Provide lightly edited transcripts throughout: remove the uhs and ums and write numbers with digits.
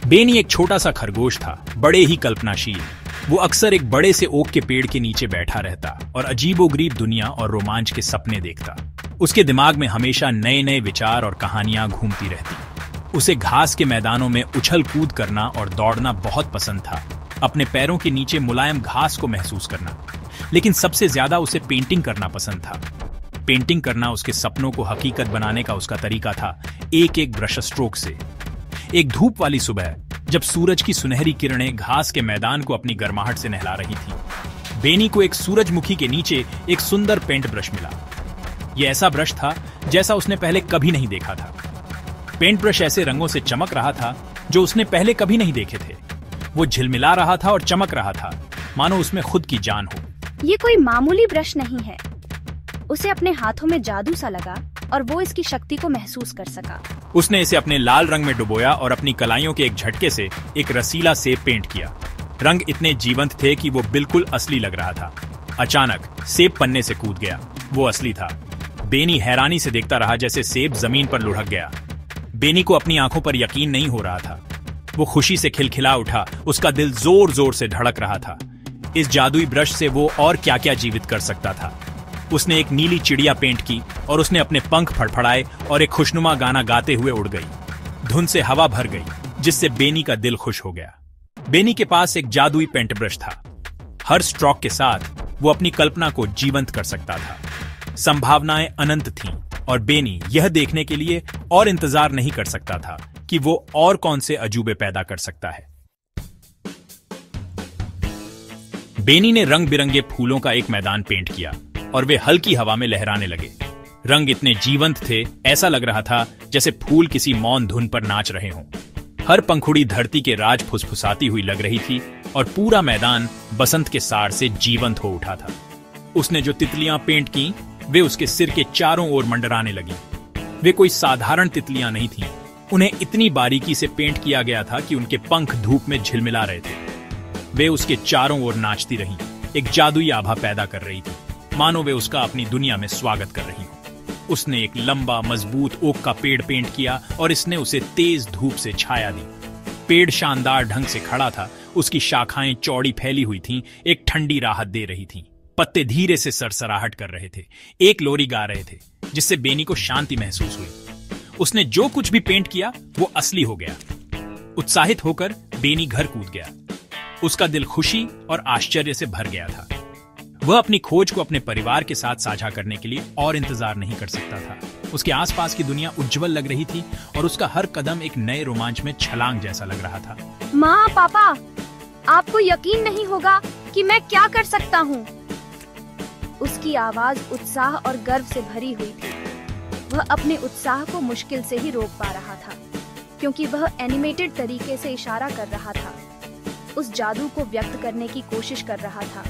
बेनी एक छोटा सा खरगोश था, बड़े ही कल्पनाशील। वो अक्सर एक बड़े से ओक के पेड़ के नीचे बैठा रहता और अजीबोगरीब दुनिया और रोमांच के सपने देखता। उसके दिमाग में हमेशा नए नए विचार और कहानियां घूमती रहती। उसे घास के मैदानों में उछल कूद करना और दौड़ना बहुत पसंद था, अपने पैरों के नीचे मुलायम घास को महसूस करना। लेकिन सबसे ज्यादा उसे पेंटिंग करना पसंद था। पेंटिंग करना उसके सपनों को हकीकत बनाने का उसका तरीका था, एक एक ब्रश स्ट्रोक से। एक धूप वाली सुबह जब सूरज की सुनहरी किरणें घास के मैदान को अपनी गर्माहट से नहला रही थी, बेनी को एक सूरजमुखी के नीचे एक सुंदर पेंट ब्रश मिला। यह ऐसा ब्रश था जैसा उसने पहले कभी नहीं देखा था। पेंट ब्रश ऐसे रंगों से चमक रहा था जो उसने पहले कभी नहीं देखे थे। वो झिलमिला रहा था और चमक रहा था, मानो उसमें खुद की जान हो। ये कोई मामूली ब्रश नहीं है। उसे अपने हाथों में जादू सा लगा और वो इसकी शक्ति को महसूस कर सका। उसने इसे अपने लाल रंग में डुबोया और अपनी कलाइयों के एक झटके से एक रसीला सेब पेंट किया। रंग इतने जीवंत थे कि वो बिल्कुल असली लग रहा था। अचानक सेब पन्ने से कूद गया। वो असली था। बेनी हैरानी से देखता रहा जैसे सेब जमीन पर लुढ़क गया। बेनी को अपनी आंखों पर यकीन नहीं हो रहा था। वो खुशी से खिलखिला उठा। उसका दिल जोर जोर से धड़क रहा था। इस जादुई ब्रश से वो और क्या क्या जीवित कर सकता था। उसने एक नीली चिड़िया पेंट की और उसने अपने पंख फड़फड़ाए और एक खुशनुमा गाना गाते हुए उड़ गई। धुन से हवा भर गई, जिससे बेनी का दिल खुश हो गया। बेनी के पास एक जादुई पेंट ब्रश था। हर स्ट्रोक के साथ वो अपनी कल्पना को जीवंत कर सकता था। संभावनाएं अनंत थीं और बेनी यह देखने के लिए और इंतजार नहीं कर सकता था कि वो और कौन से अजूबे पैदा कर सकता है। बेनी ने रंग बिरंगे फूलों का एक मैदान पेंट किया और वे हल्की हवा में लहराने लगे। रंग इतने जीवंत थे, ऐसा लग रहा था जैसे फूल किसी मौन धुन पर नाच रहे हों। हर पंखुड़ी धरती के राज फुसफुसाती हुई लग रही थी और पूरा मैदान बसंत के सार से जीवंत हो उठा था। उसने जो तितलियां पेंट की, वे उसके सिर के चारों ओर मंडराने लगी। वे कोई साधारण तितलियां नहीं थीं। उन्हें इतनी बारीकी से पेंट किया गया था कि उनके पंख धूप में झिलमिला रहे थे। वे उसके चारों ओर नाचती रहीं, एक जादुई आभा पैदा कर रही थी, मानो वे उसका अपनी दुनिया में स्वागत कर रही हो। उसने एक लंबा मजबूत ओक का पेड़ पेंट किया और इसने उसे तेज धूप से छाया दी। पेड़ शानदार ढंग से खड़ा था। उसकी शाखाएं चौड़ी फैली हुई थीं, एक ठंडी राहत दे रही थीं। पत्ते धीरे से सरसराहट कर रहे थे, एक लोरी गा रहे थे, जिससे बेनी को शांति महसूस हुई। उसने जो कुछ भी पेंट किया वो असली हो गया। उत्साहित होकर बेनी घर कूद गया। उसका दिल खुशी और आश्चर्य से भर गया था। वह अपनी खोज को अपने परिवार के साथ साझा करने के लिए और इंतजार नहीं कर सकता था। उसके आसपास की दुनिया उज्जवल लग रही थी और उसका हर कदम एक नए रोमांच में छलांग जैसा लग रहा था। माँ, पापा, आपको यकीन नहीं होगा कि मैं क्या कर सकता हूँ। उसकी आवाज उत्साह और गर्व से भरी हुई थी। वह अपने उत्साह को मुश्किल से ही रोक पा रहा था, क्योंकि वह एनिमेटेड तरीके से इशारा कर रहा था। उस जादू को व्यक्त करने की कोशिश कर रहा था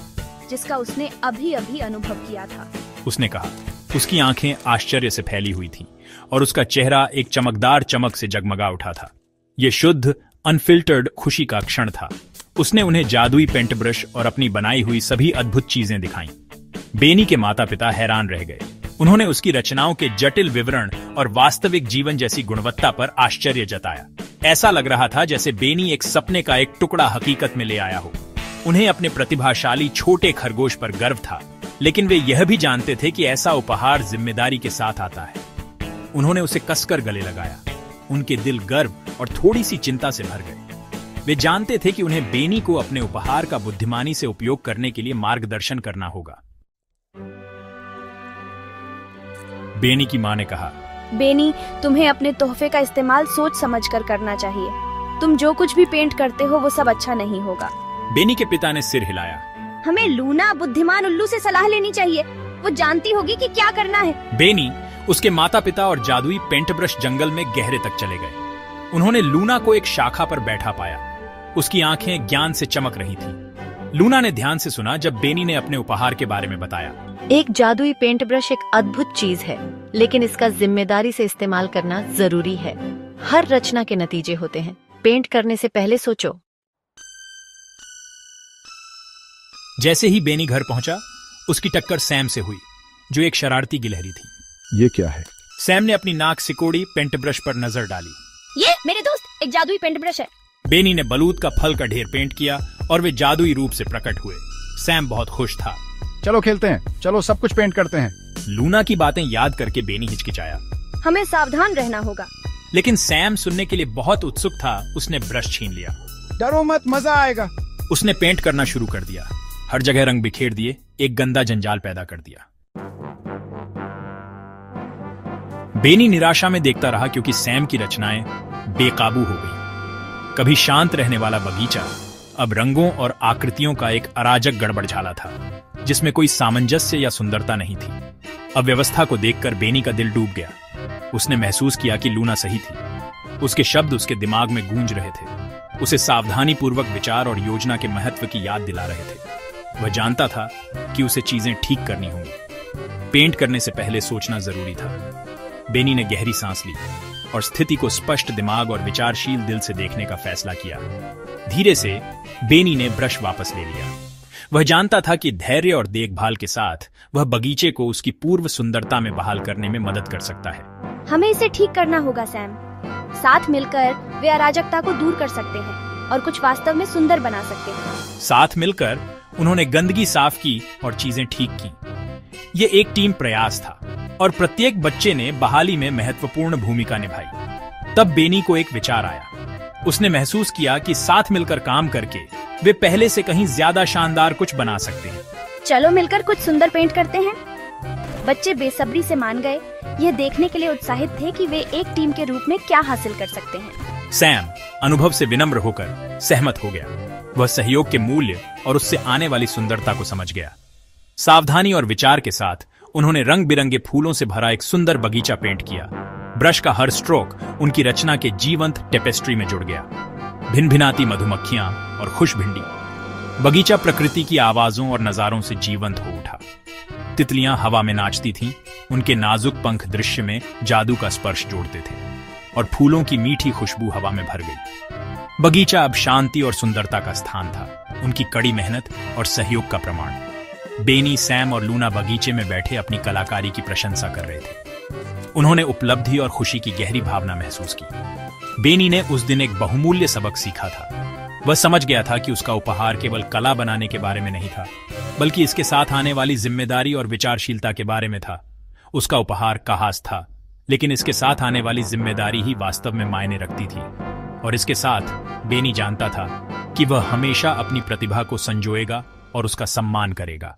जिसका उसने अभी अभी अनुभव किया था। उसने कहा। उसकी आंखें आश्चर्य से फैली हुई थीं और उसका चेहरा एक चमकदार चमक से जगमगा उठा था। यह शुद्ध, अनफिल्टर्ड खुशी का क्षण था। उसने उन्हें जादुई पेंट ब्रश और अपनी बनाई हुई सभी अद्भुत चीजें दिखाईं। बेनी के माता पिता हैरान रह गए। उन्होंने उसकी रचनाओं के जटिल विवरण और वास्तविक जीवन जैसी गुणवत्ता पर आश्चर्य जताया। ऐसा लग रहा था जैसे बेनी एक सपने का एक टुकड़ा हकीकत में ले आया हो। उन्हें अपने प्रतिभाशाली छोटे खरगोश पर गर्व था, लेकिन वे यह भी जानते थे कि ऐसा उपहार जिम्मेदारी के साथ आता है। उन्होंने उसे कसकर गले लगाया। उनके दिल गर्व और थोड़ी सी चिंता से भर गए। वे जानते थे कि उन्हें बेनी को अपने उपहार का बुद्धिमानी से उपयोग करने के लिए मार्गदर्शन करना होगा। बेनी की मां ने कहा, बेनी, तुम्हें अपने तोहफे का इस्तेमाल सोच समझकर करना चाहिए। तुम जो कुछ भी पेंट करते हो वो सब अच्छा नहीं होगा। बेनी के पिता ने सिर हिलाया। हमें लूना, बुद्धिमान उल्लू से सलाह लेनी चाहिए। वो जानती होगी कि क्या करना है। बेनी, उसके माता पिता और जादुई पेंट ब्रश जंगल में गहरे तक चले गए। उन्होंने लूना को एक शाखा पर बैठा पाया। उसकी आंखें ज्ञान से चमक रही थीं। लूना ने ध्यान से सुना जब बेनी ने अपने उपहार के बारे में बताया। एक जादुई पेंट ब्रश एक अद्भुत चीज है, लेकिन इसका जिम्मेदारी से इस्तेमाल करना जरूरी है। हर रचना के नतीजे होते हैं। पेंट करने से पहले सोचो। जैसे ही बेनी घर पहुंचा, उसकी टक्कर सैम से हुई, जो एक शरारती गिलहरी थी। ये क्या है? सैम ने अपनी नाक सिकोड़ी पेंट ब्रश पर नजर डाली। ये मेरे दोस्त एक जादुई पेंट ब्रश है। बेनी ने बलूत का फल का ढेर पेंट किया और वे जादुई रूप से प्रकट हुए। सैम बहुत खुश था। चलो खेलते हैं, चलो सब कुछ पेंट करते हैं। लूना की बातें याद करके बेनी हिचकिचाया। हमें सावधान रहना होगा। लेकिन सैम सुनने के लिए बहुत उत्सुक था। उसने ब्रश छीन लिया। डरो मत, मजा आएगा। उसने पेंट करना शुरू कर दिया। हर जगह रंग बिखेर दिए, एक गंदा जंजाल पैदा कर दिया। बेनी निराशा में देखता रहा क्योंकि सैम की रचनाएं बेकाबू हो गई। कभी शांत रहने वाला बगीचा अब रंगों और आकृतियों का एक अराजक गड़बड़झाला था, जिसमें कोई सामंजस्य या सुंदरता नहीं थी। अव्यवस्था को देखकर बेनी का दिल डूब गया। उसने महसूस किया कि लूना सही थी। उसके शब्द उसके दिमाग में गूंज रहे थे, उसे सावधानी पूर्वक विचार और योजना के महत्व की याद दिला रहे थे। वह जानता था कि उसे चीजें ठीक करनी होंगी। पेंट करने से पहले सोचना जरूरी था। बेनी ने गहरी सांस ली और स्थिति को स्पष्ट दिमाग और विचारशील दिल से देखने का फैसला किया। धीरे से बेनी ने ब्रश वापस ले लिया। वह जानता था कि धैर्य और देखभाल के साथ वह बगीचे को उसकी पूर्व सुंदरता में बहाल करने में मदद कर सकता है। हमें इसे ठीक करना होगा सैम। साथ मिलकर वे अराजकता को दूर कर सकते हैं और कुछ वास्तव में सुंदर बना सकते हैं। साथ मिलकर उन्होंने गंदगी साफ की और चीजें ठीक की। ये एक टीम प्रयास था और प्रत्येक बच्चे ने बहाली में महत्वपूर्ण भूमिका निभाई। तब बेनी को एक विचार आया। उसने महसूस किया कि साथ मिलकर काम करके वे पहले से कहीं ज्यादा शानदार कुछ बना सकते हैं। चलो मिलकर कुछ सुंदर पेंट करते हैं। बच्चे बेसब्री से मान गए। यह देखने के लिए उत्साहित थे कि वे एक टीम के रूप में क्या हासिल कर सकते हैं। सैम अनुभव से विनम्र होकर सहमत हो गया। वह सहयोग के मूल्य और उससे आने वाली सुंदरता को समझ गया। सावधानी और विचार के साथ उन्होंने रंग बिरंगे फूलों से भरा एक सुंदर बगीचा पेंट किया। ब्रश का हर स्ट्रोक उनकी रचना के जीवंत टेपेस्ट्री में जुड़ गया। भिनभिनाती मधुमक्खियां और खुश भिंडी। बगीचा प्रकृति की आवाजों और नजारों से जीवंत हो उठा। तितलियां हवा में नाचती थीं, उनके नाजुक पंख दृश्य में जादू का स्पर्श जोड़ते थे और फूलों की मीठी खुशबू हवा में भर गई। बगीचा अब शांति और सुंदरता का स्थान था, उनकी कड़ी मेहनत और सहयोग का प्रमाण। बेनी, सैम और लूना बगीचे में बैठे अपनी कलाकारी की प्रशंसा कर रहे थे। उन्होंने उपलब्धि और खुशी की गहरी भावना महसूस की। बेनी ने उस दिन एक बहुमूल्य सबक सीखा था। वह समझ गया था कि उसका उपहार केवल कला बनाने के बारे में नहीं था, बल्कि इसके साथ आने वाली जिम्मेदारी और विचारशीलता के बारे में था। उसका उपहार कहास था, लेकिन इसके साथ आने वाली जिम्मेदारी ही वास्तव में मायने रखती थी। और इसके साथ बेनी जानता था कि वह हमेशा अपनी प्रतिभा को संजोएगा और उसका सम्मान करेगा।